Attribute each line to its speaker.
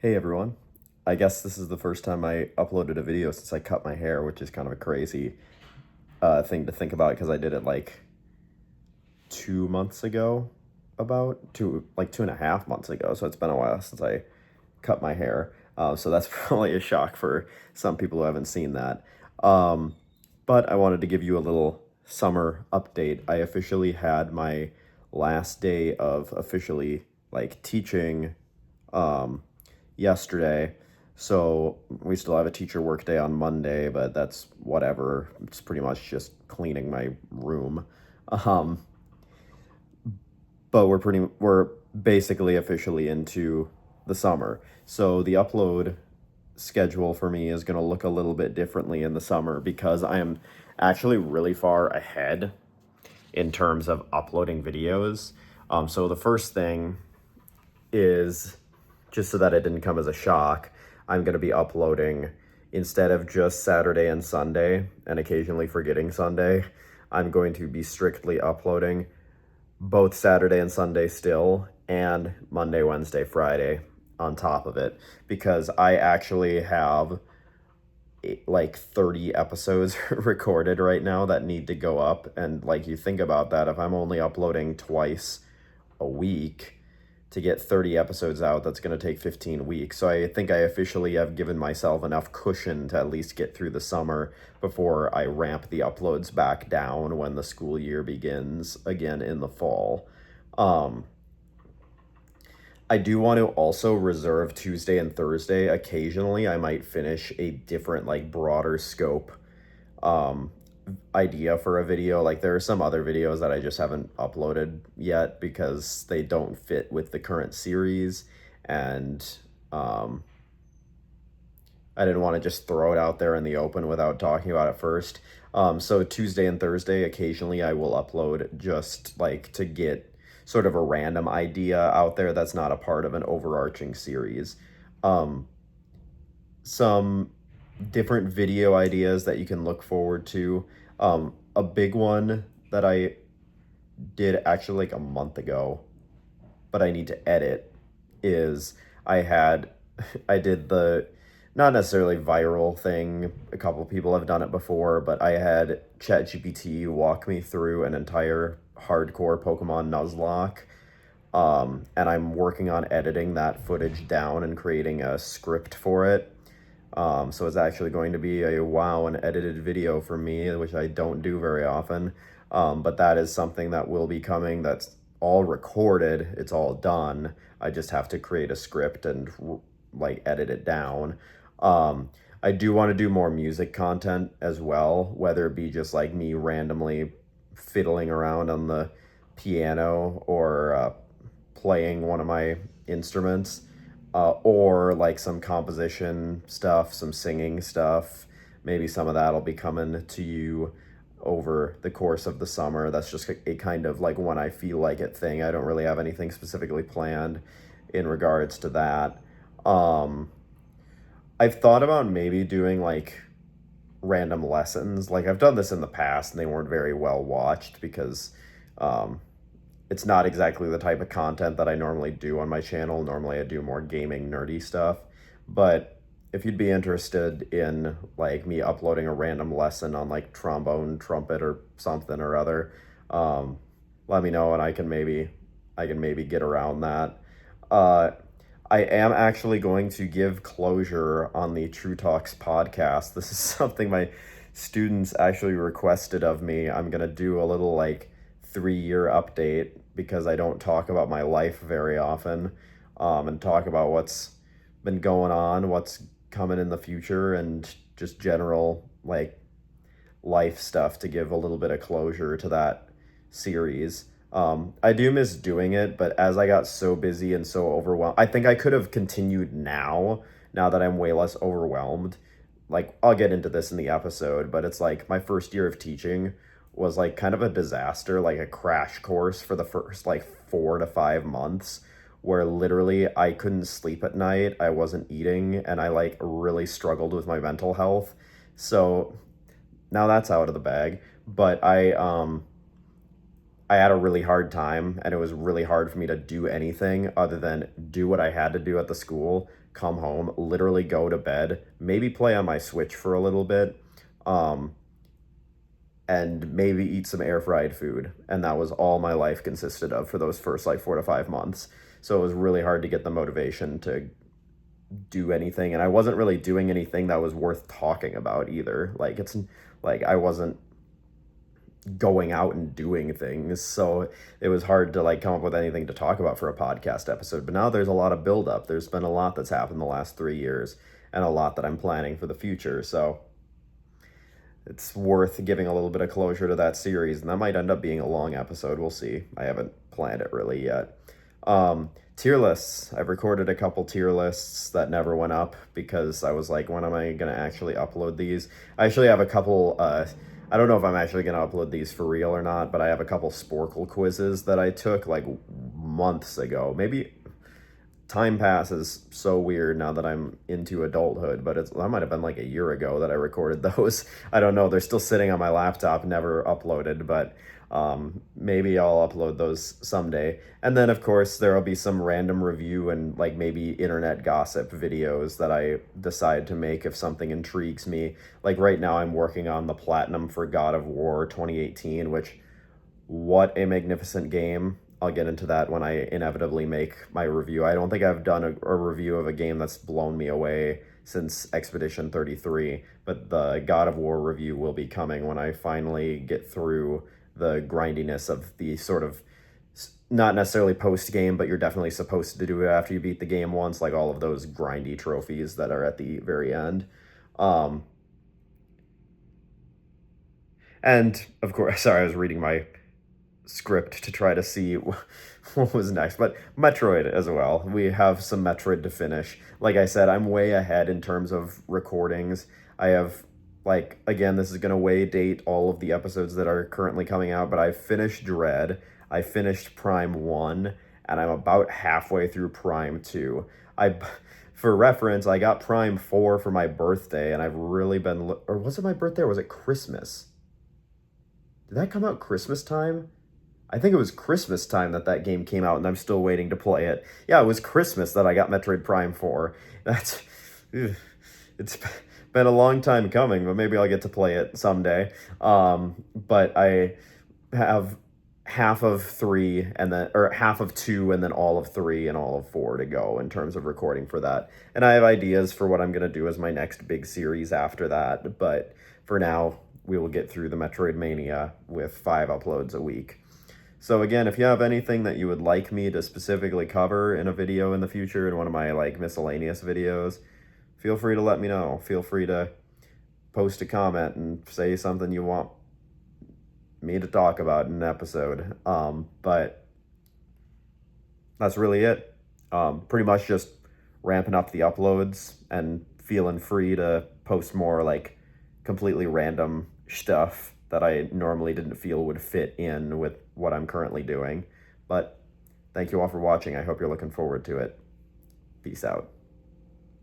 Speaker 1: Hey everyone. I guess this is the first time I uploaded a video since I cut my hair, which is kind of a crazy thing to think about because I did it like 2 months ago, about 2.5 months ago. So it's been a while since I cut my hair. So that's probably a shock for some people who haven't seen that. Um, but I wanted to give you a little summer update. I officially had my last day of officially like teaching um, yesterday. So we still have a teacher work day on Monday, but that's whatever. It's pretty much just cleaning my room. Um, but we're basically officially into the summer. So the upload schedule for me is going to look a little bit differently in the summer because I am actually really far ahead in terms of uploading videos. So the first thing is, just so that it didn't come as a shock, I'm going to be uploading instead of just Saturday and Sunday and occasionally forgetting Sunday. I'm going to be strictly uploading both Saturday and Sunday still, and Monday, Wednesday, Friday on top of it, because I actually have like 30 episodes recorded right now that need to go up. And like, you think about that, if I'm only uploading twice a week to get 30 episodes out, that's going to take 15 weeks. So I think I officially have given myself enough cushion to at least get through the summer before I ramp the uploads back down when the school year begins again in the fall. Um, I do want to also reserve Tuesday and Thursday. Occasionally, I might finish a different, like, broader scope um, idea for a video. Like, there are some other videos that I just haven't uploaded yet because they don't fit with the current series, and um, I didn't want to just throw it out there in the open without talking about it first. So Tuesday and Thursday, occasionally I will upload just like to get sort of a random idea out there that's not a part of an overarching series. Um, some different video ideas that you can look forward to. A big one that I did actually like a month ago, but I need to edit, is I had I did the not necessarily viral thing. A couple people have done it before, but I had ChatGPT walk me through an entire hardcore Pokemon Nuzlocke. And I'm working on editing that footage down and creating a script for it. So it's actually going to be a wow, an edited video for me, which I don't do very often. But that is something that will be coming. That's all recorded. It's all done. I just have to create a script and like edit it down. Um, I do want to do more music content as well, whether it be just like me randomly fiddling around on the piano or playing one of my instruments, or like some composition stuff, some singing stuff. Maybe some of that'll be coming to you over the course of the summer. That's just a kind of like when I feel like it thing. I don't really have anything specifically planned in regards to that. Um, I've thought about maybe doing like random lessons. Like, I've done this in the past and they weren't very well watched because um, it's not exactly the type of content that I normally do on my channel. Normally I do more gaming nerdy stuff. But if you'd be interested in like me uploading a random lesson on like trombone, trumpet or something or other, um, let me know and I can maybe get around that. Uh, I am actually going to give closure on the True Talks podcast. This is something my students actually requested of me. I'm going to do a little like 3-year update because I don't talk about my life very often, and talk about what's been going on, what's coming in the future, and just general like life stuff to give a little bit of closure to that series. I do miss doing it, but as I got so busy and so overwhelmed, I think I could have continued now that I'm way less overwhelmed. Like, I'll get into this in the episode, but it's like my first year of teaching was like kind of a disaster, like a crash course for the first like 4 to 5 months, where literally I couldn't sleep at night, I wasn't eating, and I like really struggled with my mental health. So now that's out of the bag. But I had a really hard time, and it was really hard for me to do anything other than do what I had to do at the school, come home, literally go to bed, maybe play on my Switch for a little bit, um, and maybe eat some air fried food. And that was all my life consisted of for those first like 4 to 5 months. So it was really hard to get the motivation to do anything. And I wasn't really doing anything that was worth talking about either. Like, it's like I wasn't going out and doing things. So it was hard to like come up with anything to talk about for a podcast episode. But now there's a lot of buildup. There's been a lot that's happened the last 3 years and a lot that I'm planning for the future. So it's worth giving a little bit of closure to that series. And that might end up being a long episode. We'll see. I haven't planned it really yet. Tier lists. I've recorded a couple tier lists that never went up because I was like, when am I going to actually upload these? I actually have a couple, I don't know if I'm actually going to upload these for real or not, but I have a couple Sporkle quizzes that I took like months ago. Maybe time passes so weird now that I'm into adulthood, but that might have been like a year ago that I recorded those. I don't know. They're still sitting on my laptop, never uploaded, but maybe I'll upload those someday. And then, of course, there will be some random review and like maybe internet gossip videos that I decide to make if something intrigues me. Like right now, I'm working on the Platinum for God of War 2018, which, what a magnificent game. I'll get into that when I inevitably make my review. I don't think I've done a review of a game that's blown me away since Expedition 33, but the God of War review will be coming when I finally get through the grindiness of the sort of, not necessarily post-game, but you're definitely supposed to do it after you beat the game once, like all of those grindy trophies that are at the very end. And of course, sorry, I was reading my script to try to see what was next, but Metroid as well. We have some Metroid to finish. Like I said, I'm way ahead in terms of recordings. I have, like, again, this is going to way date all of the episodes that are currently coming out, but I finished Dread, I finished Prime 1, and I'm about halfway through Prime 2. For reference, I got Prime 4 for my birthday, and I've really been, or was it my birthday or was it Christmas? Did that come out Christmas time? I think it was Christmas time that game came out, and I'm still waiting to play it. Yeah, it was Christmas that I got Metroid Prime 4. It's been a long time coming, but maybe I'll get to play it someday. But I have half of 3 and then, or half of 2 and then all of 3 and all of 4 to go in terms of recording for that. And I have ideas for what I'm going to do as my next big series after that. But for now, we will get through the Metroidvania with 5 uploads a week. So again, if you have anything that you would like me to specifically cover in a video in the future, in one of my like miscellaneous videos, feel free to let me know. Feel free to post a comment and say something you want me to talk about in an episode. But that's really it. Pretty much just ramping up the uploads and feeling free to post more like completely random stuff that I normally didn't feel would fit in with what I'm currently doing. But thank you all for watching. I hope you're looking forward to it. Peace out.